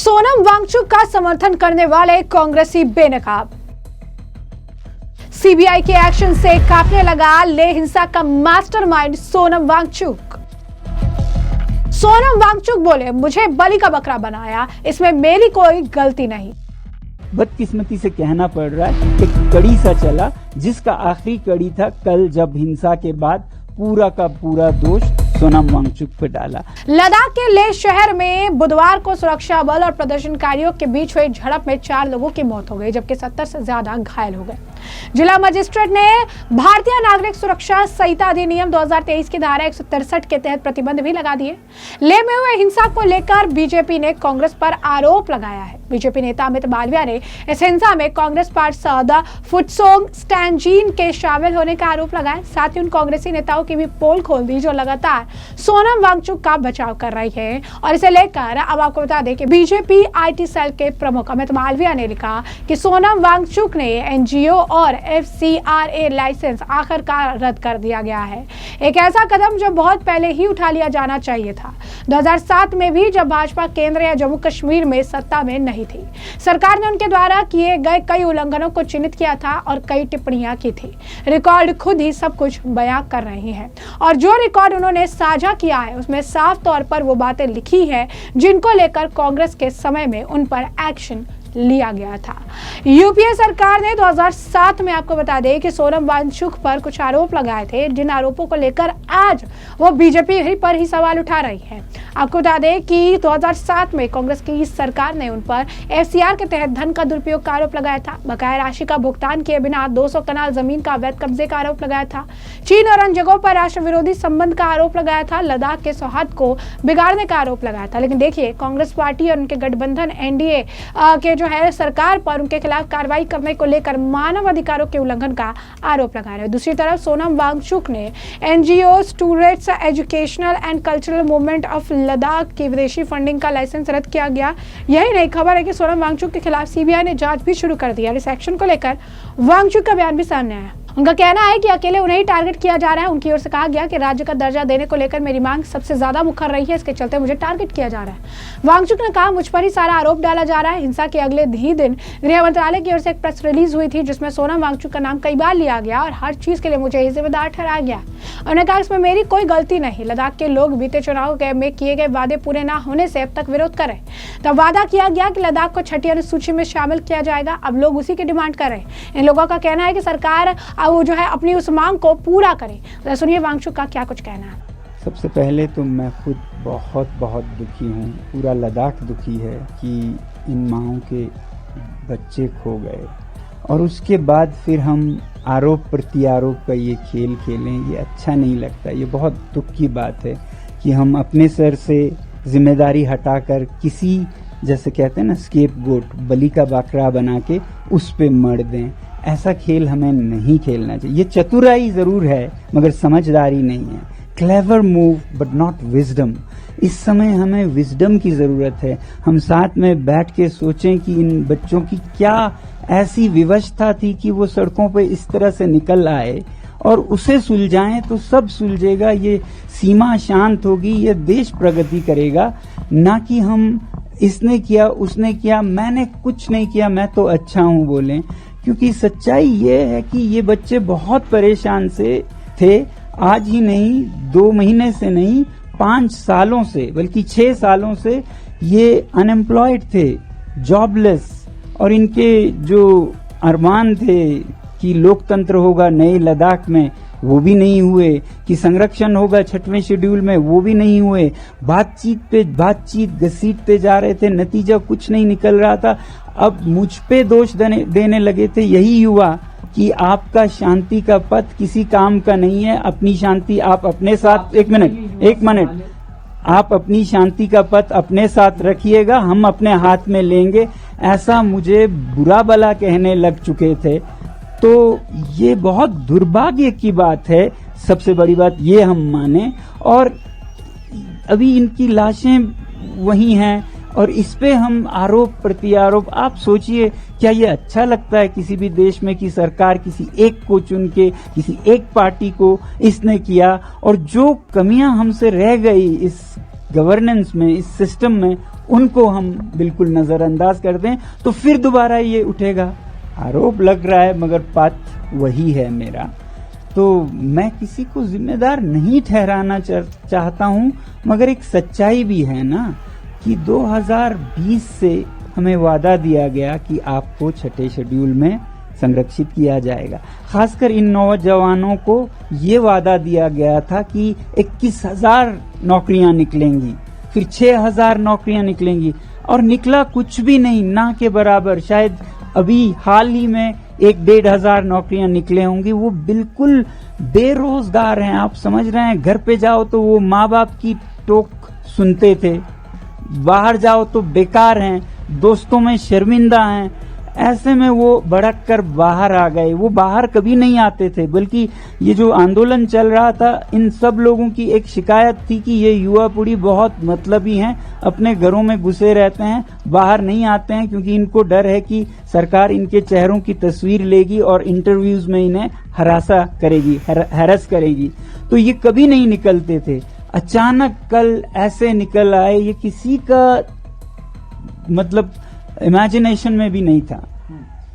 सोनम वांगचुक का समर्थन करने वाले कांग्रेसी बेनकाब। सीबीआई के एक्शन से कांपने लगा लेह हिंसा का मास्टरमाइंड सोनम वांगचुक। सोनम वांगचुक बोले, मुझे बलि का बकरा बनाया, इसमें मेरी कोई गलती नहीं। बदकिस्मती से कहना पड़ रहा है कि कड़ी सा चला, जिसका आखिरी कड़ी था कल, जब हिंसा के बाद पूरा का पूरा दोष सोनम वांगचुक पे डाला। लद्दाख के लेह शहर में बुधवार को सुरक्षा बल और प्रदर्शनकारियों के बीच हुई झड़प में 4 लोगों की मौत हो गई, जबकि 70 से ज्यादा घायल हो गए। जिला मजिस्ट्रेट ने भारतीय नागरिक सुरक्षा संहिता अधिनियम 2023 की धारा 163 के तहत प्रतिबंध भी लगा दिए। लेह में हुए हिंसा को लेकर बीजेपी ने कांग्रेस पर आरोप लगाया है। बीजेपी नेता अमित मालविया ने इस हिंसा में कांग्रेस पार्षद फुटसोंग स्टैंजीन के शामिल होने का आरोप लगाया। साथ ही उन कांग्रेसी नेताओं की भी पोल खोल दी जो लगातार सोनम वांगचुक का बचाव कर रही है। और इसे लेकर अब आपको बता दें कि बीजेपी आईटी सेल के प्रमुख अमित मालविया ने लिखा कि सोनम वांगचुक ने एनजीओ और एफसीआरए लाइसेंस आखिरकार रद्द कर दिया गया है। एक ऐसा कदम जो बहुत पहले ही उठा लिया जाना चाहिए था। 2007 में भी जब भाजपा केंद्र या जम्मू कश्मीर में सत्ता में नहीं थी, सरकार ने उनके द्वारा किए गए कई उल्लंघनों को चिन्हित किया था और कई टिप्पणियां की थी। रिकॉर्ड खुद ही सब कुछ बयां कर रही हैं और जो रिकॉर्ड उन्होंने साझा किया है उसमें साफ तौर पर वो बातें लिखी है जिनको लेकर कांग्रेस के समय में उन पर एक्शन लिया गया था। यूपीए सरकार ने 2007 में आपको बता दें कि सोनम वांगचुक पर कुछ आरोप लगाए थे, जिन आरोपों को लेकर आज वो बीजेपी पर ही सवाल उठा रही है। आपको बता दें कि 2007 में कांग्रेस की सरकार ने उन पर एफसीआर के तहत धन का दुरुपयोग का आरोप लगाया था। बकाया राशि का भुगतान किए बिना 200 कनाल जमीन का अवैध कब्जे का आरोप लगाया था। चीन और अन्य जगहों पर राष्ट्र विरोधी संबंध का आरोप लगाया था। लद्दाख के सौहार्द को बिगाड़ने का आरोप लगाया था। लेकिन देखिए, कांग्रेस पार्टी और उनके गठबंधन एनडीए के जो है सरकार पर उनके खिलाफ कार्रवाई करने को लेकर मानव अधिकारों के उल्लंघन का आरोप लगा रहे हैं। दूसरी तरफ सोनम वांगचुक ने NGO students educational and cultural movement of Ladakh की विदेशी फंडिंग का लाइसेंस रद्द किया गया। यही नहीं, खबर है कि सोनम वांगचुक के खिलाफ सीबीआई ने जांच भी शुरू कर दी है। इस एक्शन को लेकर वांगचुक का बयान भी सामने आया। उनका कहना है कि अकेले उन्हें ही टारगेट किया जा रहा है। उनकी ओर से कहा गया कि राज्य का दर्जा देने को लेकर मेरी मांग सबसे ज्यादा मुखर रही है, इसके चलते मुझे टारगेट किया जा रहा है। वांगचुक ने कहा, मुझ पर ही सारा आरोप डाला जा रहा है। हिंसा के अगले ही दिन गृह मंत्रालय की ओर से एक प्रेस रिलीज हुई थी जिसमें सोनम वांगचुक का नाम कई बार लिया गया और हर चीज के लिए मुझे ही जिम्मेदार ठहराया गया। उन्होंने कहा, इसमें मेरी कोई गलती नहीं। लद्दाख के लोग बीते चुनाव में किए गए वादे पूरे न होने से अब तक विरोध कर रहे। तब वादा किया गया कि लद्दाख को 6ठी अनुसूची में शामिल किया जाएगा। अब लोग उसी की डिमांड कर रहे हैं। इन लोगों का कहना है कि सरकार वो जो है अपनी उस मांग को पूरा करे। तो सुनिए वांगचुक का क्या कुछ कहना है। सबसे पहले तो मैं खुद बहुत दुखी हूँ, पूरा लद्दाख दुखी है कि इन माओं के बच्चे खो गए और उसके बाद फिर हम आरोप प्रत्यारोप का ये खेल खेलें, ये अच्छा नहीं लगता। ये बहुत दुख की बात है कि हम अपने सर से जिम्मेदारी हटाकर किसी, जैसे कहते हैं ना, स्केप गोट, बलि का बकरा बना के उस पे मर दें। ऐसा खेल हमें नहीं खेलना चाहिए। ये चतुराई जरूर है मगर समझदारी नहीं है। Clever move but not wisdom. इस समय हमें विजडम की जरूरत है। हम साथ में बैठ के सोचें कि इन बच्चों की क्या ऐसी विवशता थी कि वो सड़कों पे इस तरह से निकल आए और उसे सुलझाएं तो सब सुलझेगा। ये सीमा शांत होगी, ये देश प्रगति करेगा। ना कि हम इसने किया उसने किया, मैंने कुछ नहीं किया, मैं तो अच्छा हूं बोलें। क्योंकि सच्चाई ये है कि ये बच्चे बहुत परेशान से थे। आज ही नहीं, 2 महीने से नहीं, 5 सालों से, बल्कि 6 सालों से ये अनएम्प्लॉयड थे, जॉबलेस। और इनके जो अरमान थे कि लोकतंत्र होगा नए लद्दाख में, वो भी नहीं हुए। कि संरक्षण होगा 6वें शेड्यूल में, वो भी नहीं हुए। बातचीत पे बातचीत घसीटते जा रहे थे, नतीजा कुछ नहीं निकल रहा था। अब मुझ पे दोष देने लगे थे यही युवा कि आपका शांति का पथ किसी काम का नहीं है। अपनी शांति आप अपने साथ, एक मिनट, आप अपनी शांति का पथ अपने साथ रखिएगा, हम अपने हाथ में लेंगे। ऐसा मुझे बुरा भला कहने लग चुके थे। तो ये बहुत दुर्भाग्य की बात है। सबसे बड़ी बात ये हम माने। और अभी इनकी लाशें वही हैं और इस पे हम आरोप प्रत्यारोप। आप सोचिए, क्या ये अच्छा लगता है किसी भी देश में कि सरकार किसी एक को चुन के, किसी एक पार्टी को इसने किया। और जो कमियां हमसे रह गई इस गवर्नेंस में, इस सिस्टम में उनको हम बिल्कुल नजरअंदाज कर दें तो फिर दोबारा ये उठेगा। आरोप लग रहा है मगर पथ वही है मेरा। तो मैं किसी को जिम्मेदार नहीं ठहराना चाहता हूं, मगर एक सच्चाई भी है ना कि 2020 से हमें वादा दिया गया कि आपको छठे शेड्यूल में संरक्षित किया जाएगा। खासकर इन नौजवानों को ये वादा दिया गया था कि 21,000 नौकरियां निकलेंगी, फिर 6,000 नौकरियां निकलेंगी, और निकला कुछ भी नहीं, ना के बराबर। शायद अभी हाल ही में 1,500 नौकरियां निकले होंगी। वो बिल्कुल बेरोजगार हैं, आप समझ रहे हैं। घर पे जाओ तो वो माँ बाप की टोक सुनते थे, बाहर जाओ तो बेकार हैं, दोस्तों में शर्मिंदा हैं। ऐसे में वो भड़क कर बाहर आ गए। वो बाहर कभी नहीं आते थे, बल्कि ये जो आंदोलन चल रहा था, इन सब लोगों की एक शिकायत थी कि ये युवा पीढ़ी बहुत मतलबी हैं, अपने घरों में घुसे रहते हैं, बाहर नहीं आते हैं, क्योंकि इनको डर है कि सरकार इनके चेहरों की तस्वीर लेगी और इंटरव्यूज में इन्हें हैरस करेगी। तो ये कभी नहीं निकलते थे। अचानक कल ऐसे निकल आए, ये किसी का मतलब इमेजिनेशन में भी नहीं था।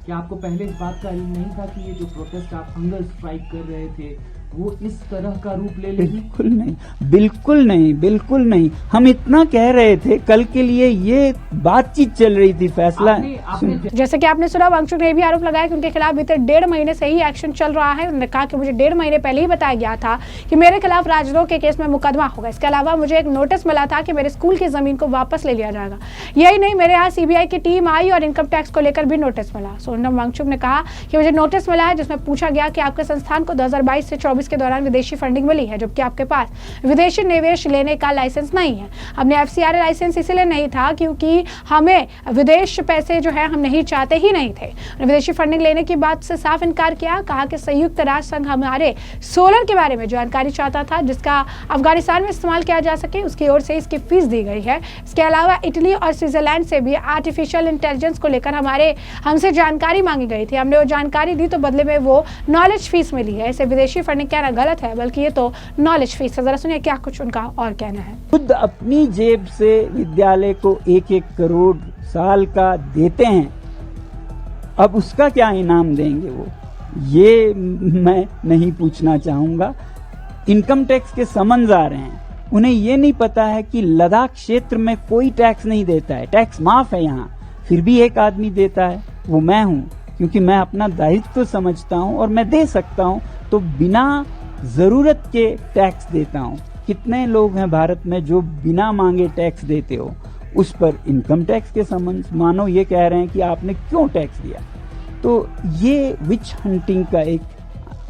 क्या आपको पहले इस बात का इल्म नहीं था कि ये जो प्रोटेस्ट आप हंगर स्ट्राइक कर रहे थे वो इस तरह का रूप ले लेगी? बिल्कुल नहीं, बिल्कुल नहीं, बिल्कुल नहीं। हम इतना कह रहे थे, कल के लिए ये बातचीत चल रही थी, फैसला। जैसे कि आपने सुना, वांगचुक ने भी आरोप लगाया कि उनके खिलाफ बीते 1.5 महीने से ही एक्शन चल रहा है। उन्होंने कहा कि मुझे 1.5 महीने पहले ही बताया गया था कि मेरे खिलाफ राजद्रोह के केस में मुकदमा होगा। इसके अलावा मुझे एक नोटिस मिला था कि मेरे स्कूल की जमीन को वापस ले लिया जाएगा। यही नहीं, मेरे यहाँ CBI की टीम आई और इनकम टैक्स को लेकर भी नोटिस मिला। सोनम वांगचुक ने कहा कि मुझे नोटिस मिला है जिसमें पूछा गया कि आपके संस्थान को 2022 से 24 के दौरान विदेशी फंडिंग मिली है, जबकि आपके पास विदेशी निवेश लेने का लाइसेंस नहीं है। हमने FCRA लाइसेंस इसलिए नहीं था क्योंकि हमें विदेश पैसे जो है हम नहीं चाहते ही नहीं थे। विदेशी फंडिंग लेने की बात से साफ इनकार किया। कहा कि संयुक्त राष्ट्र संघ हमारे सोलर के बारे में जानकारी चाहता था जिसका अफगानिस्तान में इस्तेमाल किया जा सके, उसकी ओर से इसकी फीस दी गई है। इसके अलावा इटली और स्विट्जरलैंड से भी आर्टिफिशियल इंटेलिजेंस को लेकर हमसे जानकारी मांगी गई थी। हमने वो जानकारी दी तो बदले में वो नॉलेज फीस मिली है। इसे विदेशी फंडिंग कहना गलत है, बल्कि ये तो नॉलेज फीस है। जरा सुनिए क्या कुछ उनका और कहना है। खुद अपनी जेब से विद्यालय को 1-1 करोड़ साल का देते हैं, अब उसका क्या इनाम देंगे वो, ये मैं नहीं पूछना चाहूंगा। इनकम टैक्स के समन्स आ रहे हैं, उन्हें ये नहीं पता है कि लद्दाख क्षेत्र में कोई टैक्स नहीं देता है, टैक्स माफ है यहाँ, फिर भी एक आदमी देता है, वो मैं हूं। क्योंकि मैं अपना दायित्व समझता हूं और मैं दे सकता हूं, तो बिना जरूरत के टैक्स देता हूं। कितने लोग हैं भारत में जो बिना मांगे टैक्स देते हो, उस पर इनकम टैक्स के संबंध मानो ये कह रहे हैं कि आपने क्यों टैक्स दिया। तो ये विच हंटिंग का एक,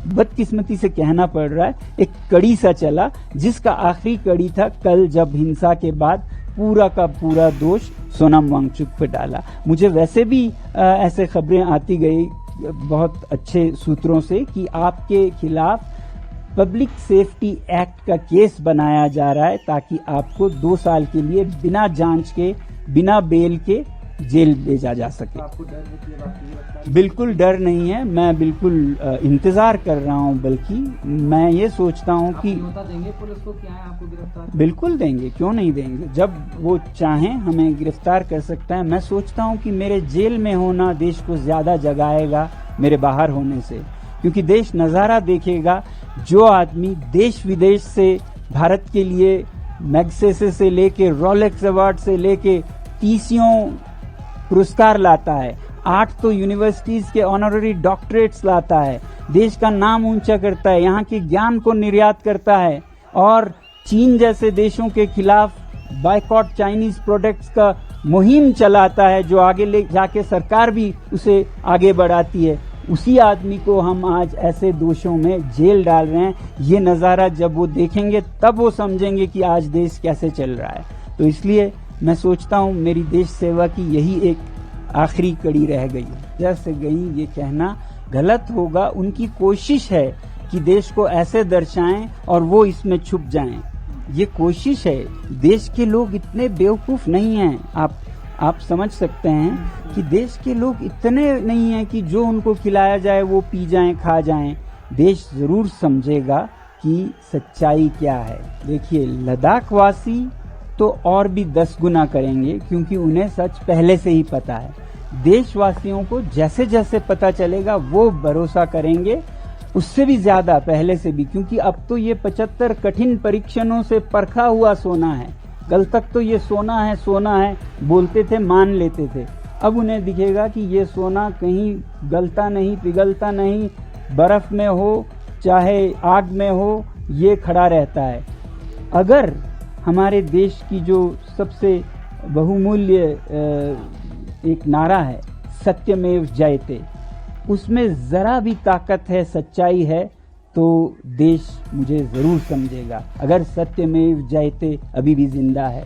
बदकिस्मती से कहना पड़ रहा है, एक कड़ी सा चला, जिसका आखिरी कड़ी था कल जब हिंसा के बाद पूरा का पूरा दोष सोनम वांगचुक पे डाला। मुझे वैसे भी ऐसे खबरें आती गई बहुत अच्छे सूत्रों से कि आपके खिलाफ पब्लिक सेफ्टी एक्ट का केस बनाया जा रहा है ताकि आपको 2 साल के लिए बिना जांच के, बिना बेल के जेल भेजा जा सके। आपको डर है कि ये बात नहीं? बिल्कुल डर नहीं है, मैं बिल्कुल इंतजार कर रहा हूं। बल्कि मैं ये सोचता हूं कि देंगे पुलिस को क्या है आपको गिरफ्तार? बिल्कुल देंगे, क्यों नहीं देंगे। जब वो चाहें हमें गिरफ्तार कर सकता है। मैं सोचता हूं कि मेरे जेल में होना देश को ज्यादा जगाएगा मेरे बाहर होने से, क्योंकि देश नजारा देखेगा। जो आदमी देश विदेश से भारत के लिए मैग्सेसे से लेके रोलेक्स अवार्ड से लेके TCO पुरस्कार लाता है, 8 तो यूनिवर्सिटीज के ऑनररी डॉक्टरेट्स लाता है, देश का नाम ऊंचा करता है, यहाँ के ज्ञान को निर्यात करता है, और चीन जैसे देशों के खिलाफ बायकॉट चाइनीज प्रोडक्ट्स का मुहिम चलाता है, जो आगे ले जाके सरकार भी उसे आगे बढ़ाती है। उसी आदमी को हम आज ऐसे दोषों में जेल डाल रहे हैं। ये नज़ारा जब वो देखेंगे तब वो समझेंगे कि आज देश कैसे चल रहा है। तो इसलिए मैं सोचता हूँ मेरी देश सेवा की यही एक आखिरी कड़ी रह गई। जैसे गई ये कहना गलत होगा। उनकी कोशिश है कि देश को ऐसे दर्शाएं और वो इसमें छुप जाएं। ये कोशिश है। देश के लोग इतने बेवकूफ नहीं हैं। आप समझ सकते हैं कि देश के लोग इतने नहीं हैं कि जो उनको खिलाया जाए वो पी जाएं, खा जाएं। देश जरूर समझेगा कि सच्चाई क्या है। देखिए, लद्दाख वासी तो और भी 10 गुना करेंगे, क्योंकि उन्हें सच पहले से ही पता है। देशवासियों को जैसे जैसे पता चलेगा वो भरोसा करेंगे, उससे भी ज्यादा पहले से भी, क्योंकि अब तो ये 75 कठिन परीक्षणों से परखा हुआ सोना है। कल तक तो ये सोना है बोलते थे, मान लेते थे। अब उन्हें दिखेगा कि ये सोना कहीं गलता नहीं, पिघलता नहीं, बर्फ में हो चाहे आग में हो, ये खड़ा रहता है। अगर हमारे देश की जो सबसे बहुमूल्य एक नारा है, सत्यमेव जयते, उसमें जरा भी ताकत है, सच्चाई है, तो देश मुझे जरूर समझेगा। अगर सत्यमेव जयते अभी भी जिंदा है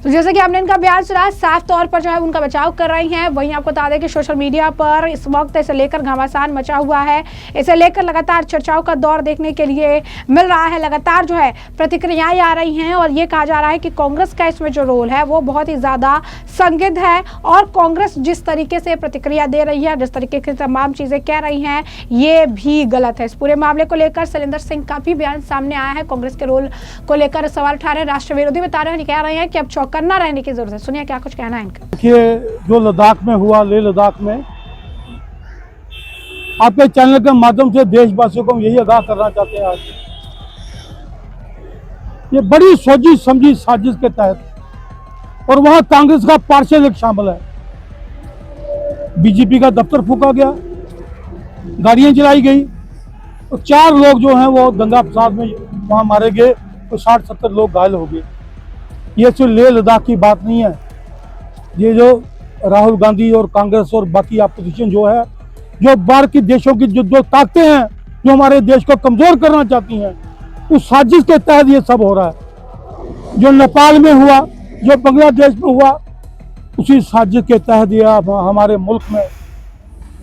तो जैसे कि आपने इनका बयान सुना, साफ तौर पर जो है उनका बचाव कर रही हैं। वहीं आपको बता दें कि सोशल मीडिया पर इस वक्त इसे लेकर घमासान मचा हुआ है। इसे लेकर लगातार चर्चाओं का दौर देखने के लिए मिल रहा है। लगातार जो है प्रतिक्रियाएं आ रही हैं और ये कहा जा रहा है कि कांग्रेस का इसमें जो रोल है वो बहुत ही ज्यादा संदिग्ध है और कांग्रेस जिस तरीके से प्रतिक्रिया दे रही है, जिस तरीके की तमाम चीजें कह रही हैं, ये भी गलत है। इस पूरे मामले को लेकर शैलेंद्र सिंह का भी बयान सामने आया है। कांग्रेस के रोल को लेकर सवाल उठा रहे हैं, राष्ट्र विरोधी बता रहे हैं, कह रहे हैं कि अब चौकन्ना रहने की जरूरत है। सुनिए क्या कुछ कहना है इनका। देखिए, जो लद्दाख में हुआ, लेह लद्दाख में, आपके चैनल के माध्यम से देशवासियों को हम यही आगाह करना चाहते हैं। आज ये बड़ी सोची समझी साजिश के तहत, और वहां कांग्रेस का पार्षद एक शामिल है, बीजेपी का दफ्तर फूका गया, गाड़ियां जलाई गई, तो 4 लोग जो हैं वो दंगा फसाद में वहां मारे गए, तो 60-70 लोग घायल हो गए। ये सिर्फ लेह लद्दाख की बात नहीं है। ये जो राहुल गांधी और कांग्रेस और बाकी अपोजिशन जो है, जो बाहर की देशों की जो ताकतें हैं, जो हमारे देश को कमजोर करना चाहती हैं, उस साजिश के तहत ये सब हो रहा है। जो नेपाल में हुआ, जो बांग्लादेश में हुआ, उसी साजिश के तहत ये हमारे मुल्क में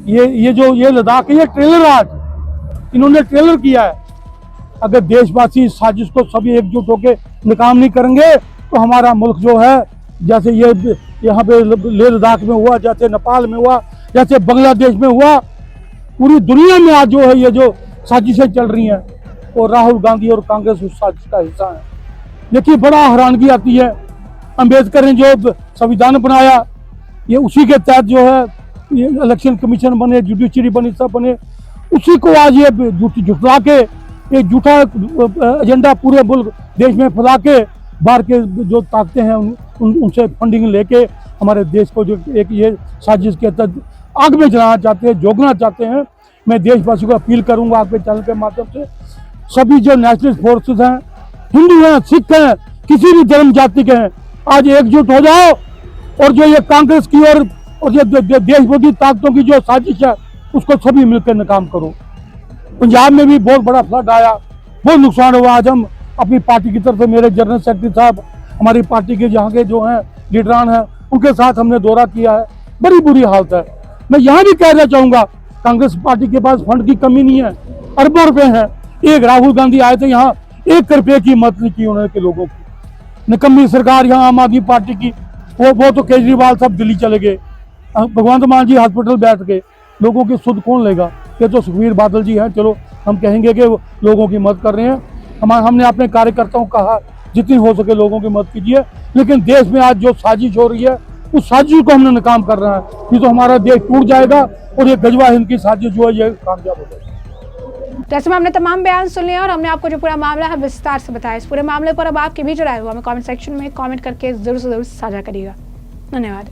ये लद्दाख, ये ट्रेलर आज इन्होंने ट्रेलर किया है। अगर देशवासी इस साजिश को सभी एकजुट होकर नाकाम नहीं करेंगे तो हमारा मुल्क जो है, जैसे ये यहाँ पे लेह लद्दाख में हुआ, जैसे नेपाल में हुआ, जैसे बांग्लादेश में हुआ, पूरी दुनिया में आज जो है ये जो साजिशें चल रही हैं, और राहुल गांधी और कांग्रेस उस साजिश का हिस्सा है। देखिए, बड़ा हैरानगी आती है। अम्बेडकर ने जो संविधान बनाया, ये उसी के तहत जो है ये इलेक्शन कमीशन बने, जुडिशरी बनी, सब बने, उसी को आज ये जुटला के एक झूठा एजेंडा पूरे मुल्क देश में फैला के बाहर के जो ताकतें हैं उनसे फंडिंग लेके हमारे देश को जो एक ये साजिश के तहत आग में जलाना चाहते हैं, जोगना चाहते हैं। मैं देशवासियों को अपील करूंगा आपके चैनल के माध्यम से, सभी जो नेशनलिस्ट फोर्सेस हैं, हिंदू हैं, सिख हैं, किसी भी धर्म जाति के हैं, आज एकजुट हो जाओ और जो ये कांग्रेस की और ये देश विरोधी ताकतों की जो साजिश है उसको सभी मिलकर नाकाम करो। पंजाब में भी बहुत बड़ा फ्लड आया, बहुत नुकसान हुआ। आज हम अपनी पार्टी की तरफ से, मेरे जनरल सेक्रेटरी साहब, हमारी पार्टी के जहाँ के जो हैं लीडरान हैं, उनके साथ हमने दौरा किया है। बड़ी बुरी हालत है। मैं यहाँ भी कहना चाहूँगा, कांग्रेस पार्टी के पास फंड की कमी नहीं है, अरबों रुपए हैं। एक राहुल गांधी आए थे यहाँ, 1 रुपये की मदद नहीं की उन्होंने के लोगों की। निकम्मी सरकार यहाँ आम आदमी पार्टी की, वो तो केजरीवाल साहब दिल्ली चले गए, भगवंत मान जी हॉस्पिटल बैठ गए। लोगों की सुध कौन लेगा? ये तो सुखबीर बादल जी हैं, चलो हम कहेंगे कि वो लोगों की मदद कर रहे हैं। हमने अपने कार्यकर्ताओं को कहा जितनी हो सके लोगों की मदद कीजिए, लेकिन देश में आज जो साजिश हो रही है उस साजिश को हमने नाकाम कर रहा है। ये तो हमारा देश टूट जाएगा और ये गजवा हिंद की साजिश जो है ये कामयाब हो जाएगी। जैसे में हमने तमाम बयान सुन लिए और हमने आपको जो पूरा मामला है विस्तार से बताया। इस पूरे मामले पर अब आपकी भी जो राय हुआ हमें कमेंट सेक्शन में कमेंट करके जरूर से जरूर साझा करिएगा। धन्यवाद।